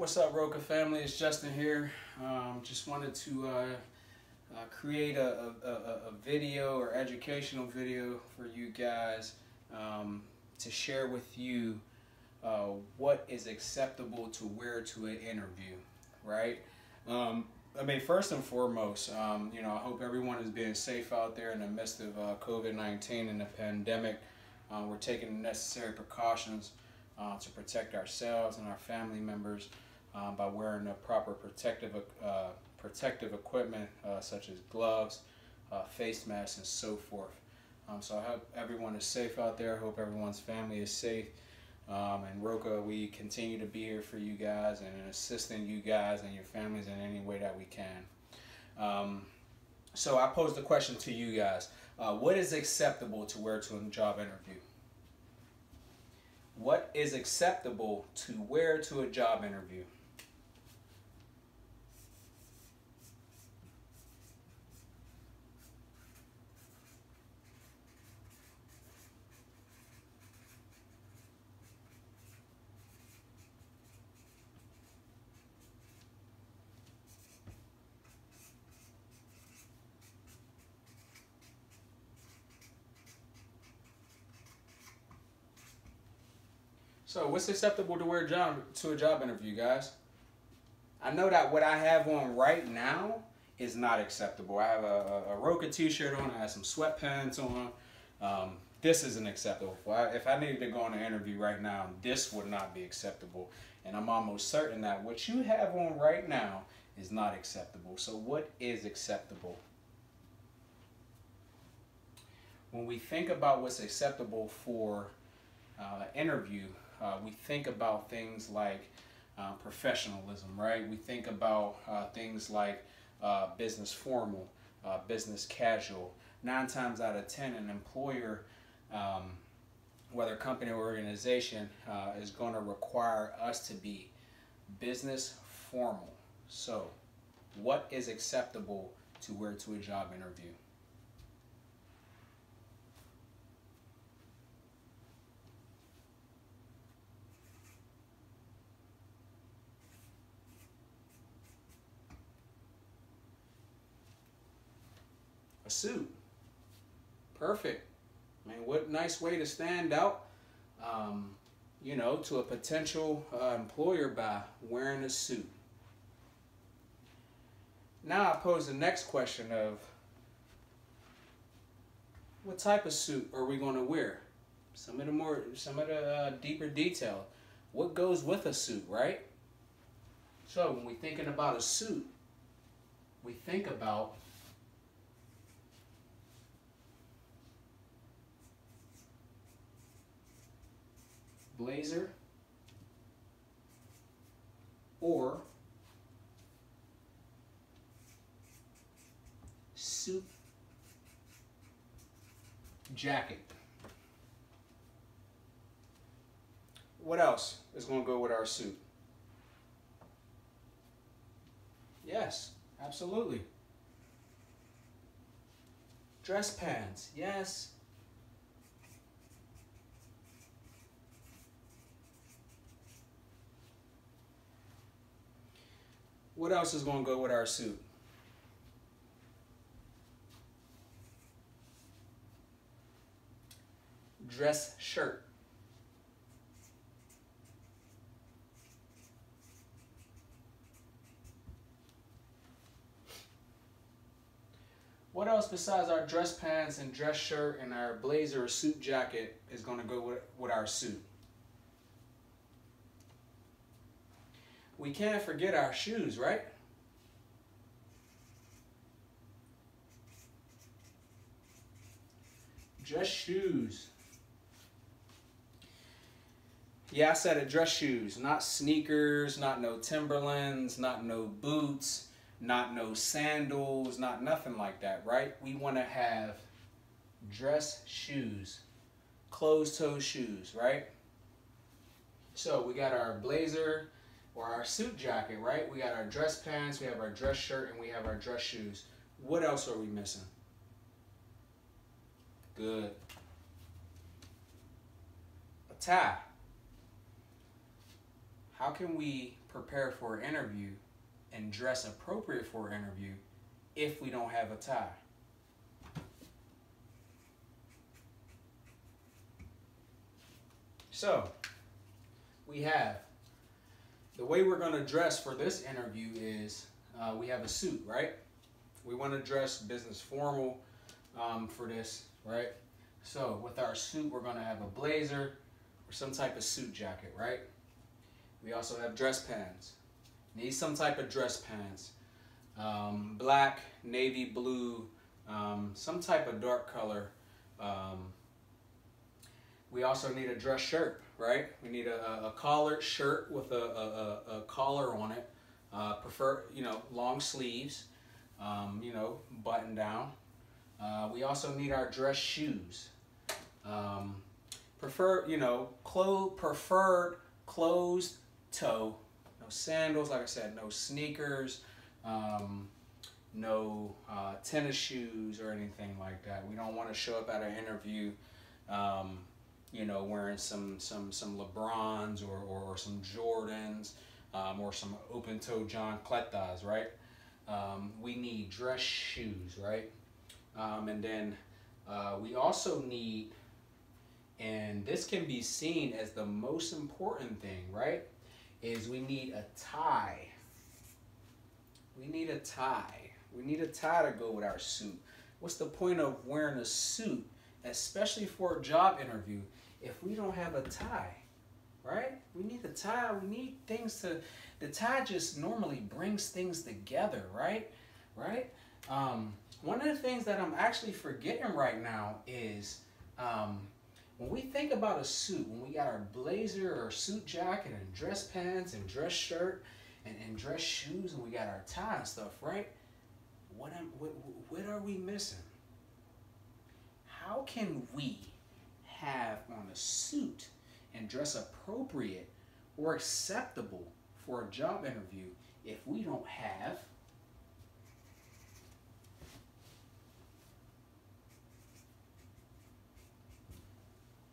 What's up, Roca family? It's Justin here. Just wanted to create a video or educational video for you guys to share with you what is acceptable to wear to an interview, right? First and foremost, I hope everyone is being safe out there in the midst of COVID-19 and the pandemic. We're taking the necessary precautions to protect ourselves and our family members by wearing the proper protective equipment such as gloves, face masks, and so forth. So I hope everyone is safe out there. I hope everyone's family is safe. And Roca, we continue to be here for you guys and assisting you guys and your families in any way that we can. So I posed a question to you guys. What is acceptable to wear to a job interview? What is acceptable to wear to a job interview? So what's acceptable to wear to a job interview, guys? I know that what I have on right now is not acceptable. I have a Roca t-shirt on, I have some sweatpants on. This isn't acceptable. If I needed to go on an interview right now, this would not be acceptable. And I'm almost certain that what you have on right now is not acceptable. So what is acceptable? When we think about what's acceptable for interview, we think about things like professionalism, right? We think about things like business formal, business casual. 9 times out of 10, an employer, whether company or organization, is going to require us to be business formal. So, what is acceptable to wear to a job interview? A suit. Perfect. I mean, what nice way to stand out, to a potential employer by wearing a suit. Now I pose the next question of, what type of suit are we going to wear? Some of the deeper detail. What goes with a suit, right? So when we're thinking about a suit, we think about blazer or suit jacket. What else is going to go with our suit? Yes, absolutely. Dress pants, yes. What else is going to go with our suit? Dress shirt. What else besides our dress pants and dress shirt and our blazer or suit jacket is going to go with our suit? We can't forget our shoes, right? Dress shoes. Yeah, I said it, dress shoes. Not sneakers, not no Timberlands, not no boots, not no sandals, not nothing like that, right? We want to have dress shoes. Closed-toe shoes, right? So we got our blazer or our suit jacket, right? We got our dress pants, we have our dress shirt, and we have our dress shoes. What else are we missing? Good. A tie. how can we prepare for an interview and dress appropriate for an interview if we don't have a tie? So, we have the way we're going to dress for this interview is we have a suit, right? We want to dress business formal for this, right? So with our suit, we're going to have a blazer or some type of suit jacket, right? We also have dress pants. Need some type of dress pants. Black, navy blue, some type of dark color. We also need a dress shirt, right? We need a collared shirt with a collar on it. Prefer, long sleeves, button down. We also need our dress shoes. Preferred closed toe. No sandals, like I said, no sneakers, no tennis shoes or anything like that. We don't want to show up at an interview wearing some LeBrons or some Jordans or some open-toe John Cletas, right? We need dress shoes, right? And then we also need, and this can be seen as the most important thing, right? Is we need a tie. We need a tie. We need a tie to go with our suit. What's the point of wearing a suit, especially for a job interview, if we don't have a tie, right? We need a tie. We need things to, the tie just normally brings things together, right? Right? One of the things that I'm actually forgetting right now is when we think about a suit, when we got our blazer or suit jacket and dress pants and dress shirt and dress shoes and we got our tie and stuff, right? What are we missing? How can we have on a suit and dress appropriate or acceptable for a job interview if we don't have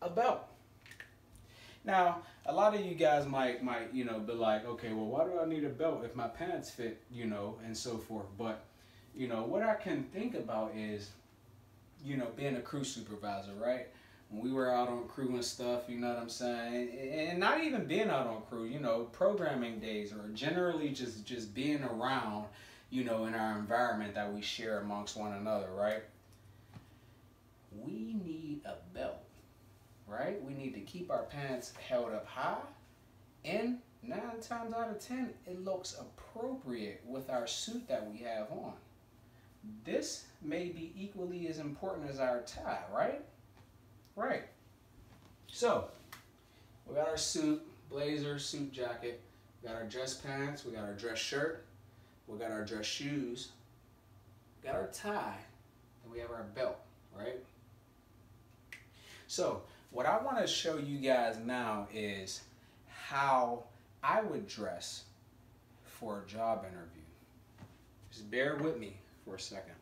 a belt? Now, a lot of you guys might be like, okay, well, why do I need a belt if my pants fit, and so forth. But, what I can think about is, being a crew supervisor, right? When we were out on crew and stuff, you know what I'm saying? And not even being out on crew, programming days or generally just being around, in our environment that we share amongst one another, right? We need a belt, right? We need to keep our pants held up high, and 9 times out of 10, it looks appropriate with our suit that we have on. This may be equally as important as our tie, right? Right. So, we got our suit, blazer, suit jacket, we got our dress pants, we got our dress shirt, we got our dress shoes, we got our tie, and we have our belt, right? So, what I want to show you guys now is how I would dress for a job interview. Just bear with me for a second.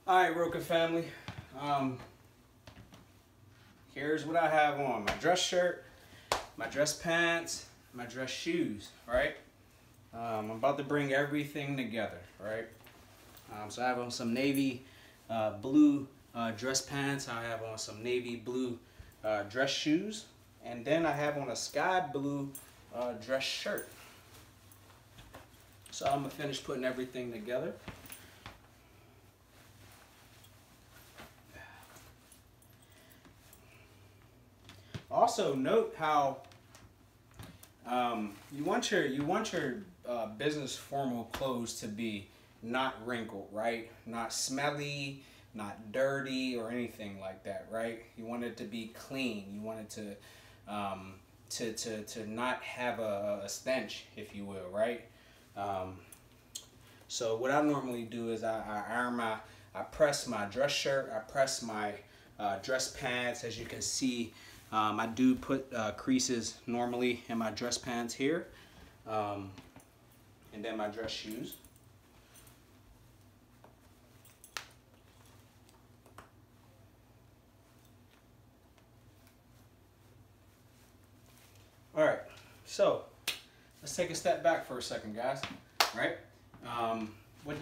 All right, Roka family. Here's what I have on: my dress shirt, my dress pants, my dress shoes. Right. I'm about to bring everything together. Right. So I have on some navy blue dress pants. I have on some navy blue dress shoes, and then I have on a sky blue dress shirt. So I'm gonna finish putting everything together. Also note how you want your business formal clothes to be not wrinkled, right? Not smelly, not dirty or anything like that, right? You want it to be clean. You want it to not have a stench, if you will, right? So what I normally do is I press my dress shirt, I press my dress pants. As you can see, I do put creases normally in my dress pants here, and then my dress shoes. All right, so let's take a step back for a second, guys. Right? What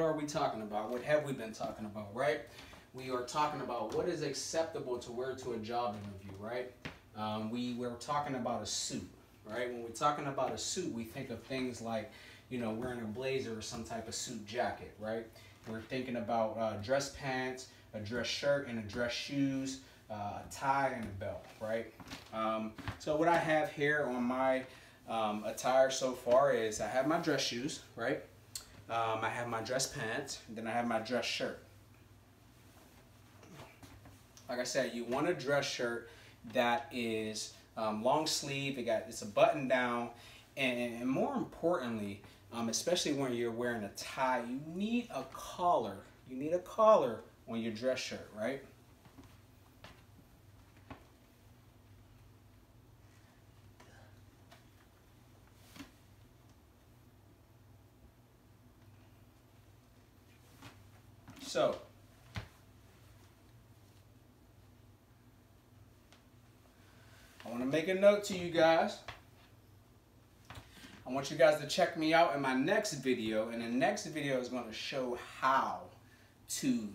are we talking about? What have we been talking about? Right? We are talking about what is acceptable to wear to a job interview. Right? We're talking about a suit. Right? When we're talking about a suit, we think of things like, you know, wearing a blazer or some type of suit jacket. Right? We're thinking about dress pants, a dress shirt, and a dress shoes. A tie and a belt, right? So what I have here on my attire so far is I have my dress shoes, right? I have my dress pants, and then I have my dress shirt. Like I said, you want a dress shirt that is long sleeve. It's a button down, and more importantly, especially when you're wearing a tie, you need a collar. You need a collar on your dress shirt, right? So, I want to make a note to you guys. I want you guys to check me out in my next video, and the next video is going to show how to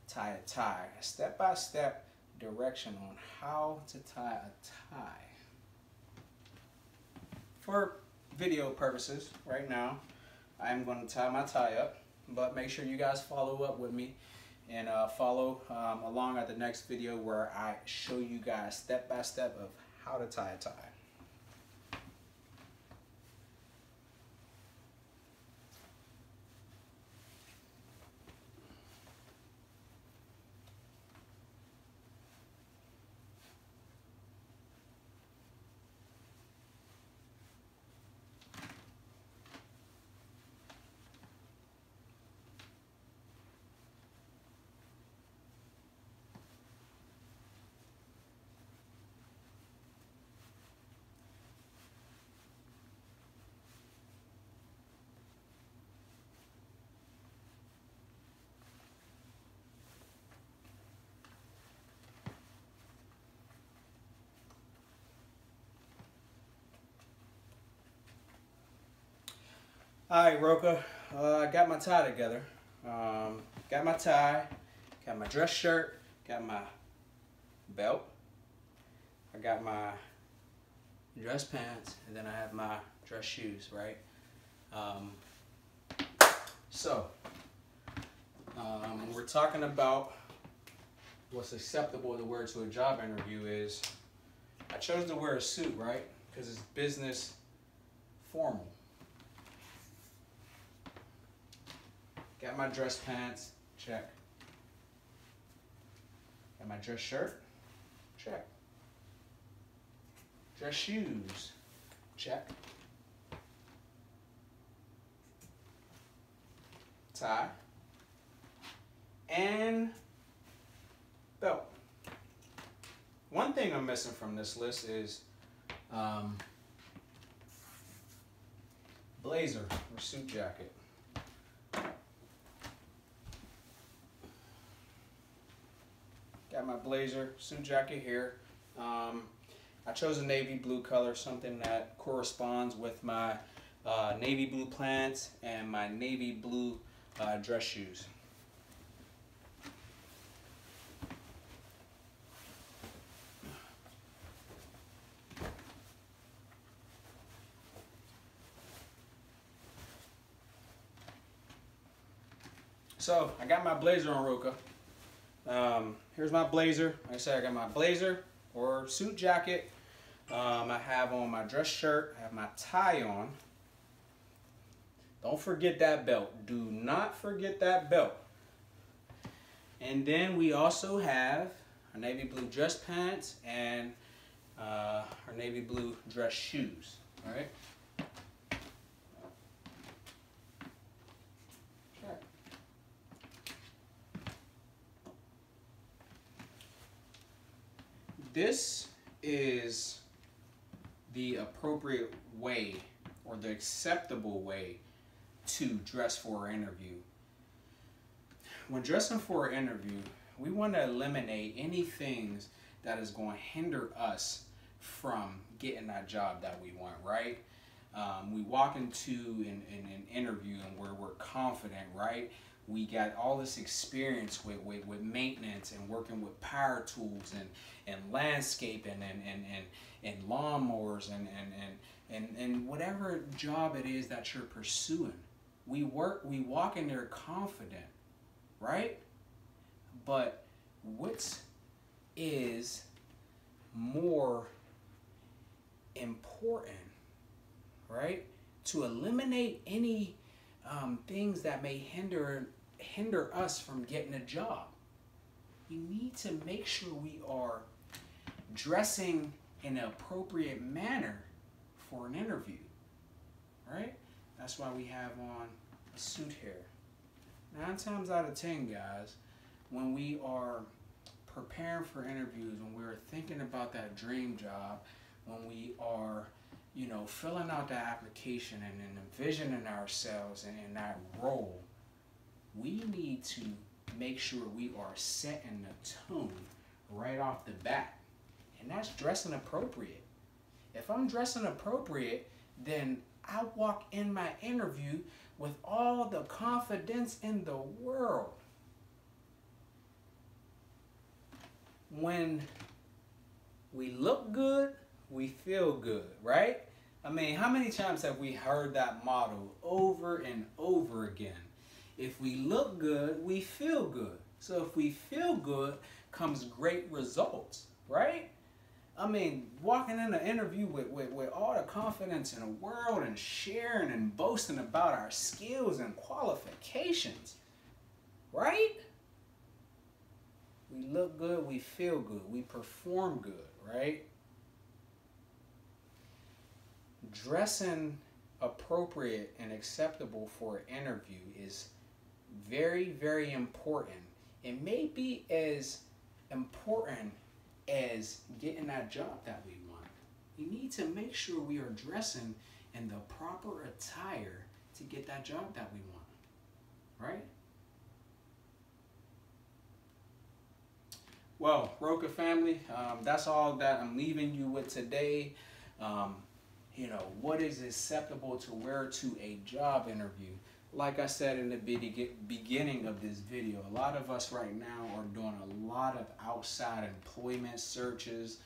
tie a tie. A step-by-step direction on how to tie a tie. For video purposes, right now, I'm going to tie my tie up. But make sure you guys follow up with me and follow along at the next video where I show you guys step by step of how to tie a tie. All right, Roka, I got my tie together. Got my tie, got my dress shirt, got my belt, I got my dress pants, and then I have my dress shoes, right? When we're talking about what's acceptable to wear to a job interview is, I chose to wear a suit, right? Because it's business formal. Got my dress pants, check. Got my dress shirt, check. Dress shoes, check. Tie. And belt. One thing I'm missing from this list is blazer or suit jacket. got my blazer, suit jacket here. I chose a navy blue color, something that corresponds with my navy blue pants and my navy blue dress shoes. So I got my blazer on, Roka. Here's my blazer. Like I said, I got my blazer or suit jacket. I have on my dress shirt. I have my tie on. Don't forget that belt. Do not forget that belt. And then we also have our navy blue dress pants and our navy blue dress shoes. All right. This is the appropriate way or the acceptable way to dress for an interview. When dressing for an interview, we want to eliminate any things that is going to hinder us from getting that job that we want, right? We walk into an interview and we're confident, right? We got all this experience with maintenance and working with power tools and landscaping and lawnmowers and whatever job it is that you're pursuing. We walk in there confident, right? But what is more important, right? To eliminate any things that may hinder us from getting a job. We need to make sure we are dressing in an appropriate manner for an interview, right? That's why we have on a suit here. 9 times out of 10, guys, when we are preparing for interviews, when we're thinking about that dream job, when we are, you know, filling out the application and envisioning ourselves in that role, we need to make sure we are setting the tone right off the bat. And that's dressing appropriate. If I'm dressing appropriate, then I walk in my interview with all the confidence in the world. When we look good, we feel good, right? I mean, how many times have we heard that motto over and over again? If we look good, we feel good. So if we feel good, comes great results, right? I mean, walking in an interview with all the confidence in the world and sharing and boasting about our skills and qualifications, right? We look good, we feel good, we perform good, right? Dressing appropriate and acceptable for an interview is very, very important. It may be as important as getting that job that we want. We need to make sure we are dressing in the proper attire to get that job that we want, right? Well, Roka family, that's all that I'm leaving you with today. You know, what is acceptable to wear to a job interview? Like I said in the beginning of this video, a lot of us right now are doing a lot of outside employment searches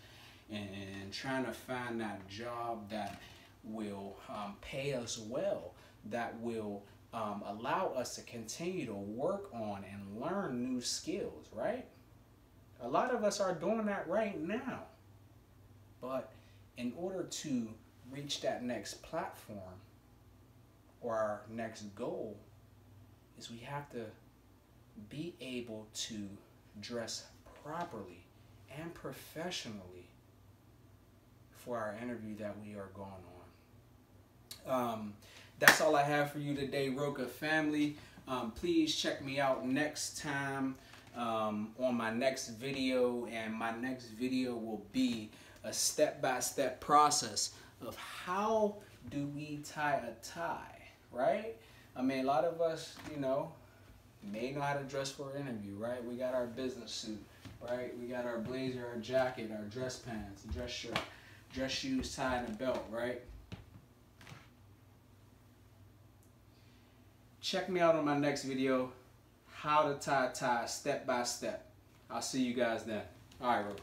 and trying to find that job that will pay us well, that will allow us to continue to work on and learn new skills, right? A lot of us are doing that right now. But in order to reach that next platform or our next goal, is we have to be able to dress properly and professionally for our interview that we are going on. That's all I have for you today, Roka family. Please check me out next time on my next video, and my next video will be a step-by-step process of how do we tie a tie, right? I mean, a lot of us, you know, may know how to dress for an interview, right? We got our business suit, right? We got our blazer, our jacket, our dress pants, dress shirt, dress shoes, tie, and a belt, right? Check me out on my next video, how to tie a tie step by step. I'll see you guys then. All right, Roka.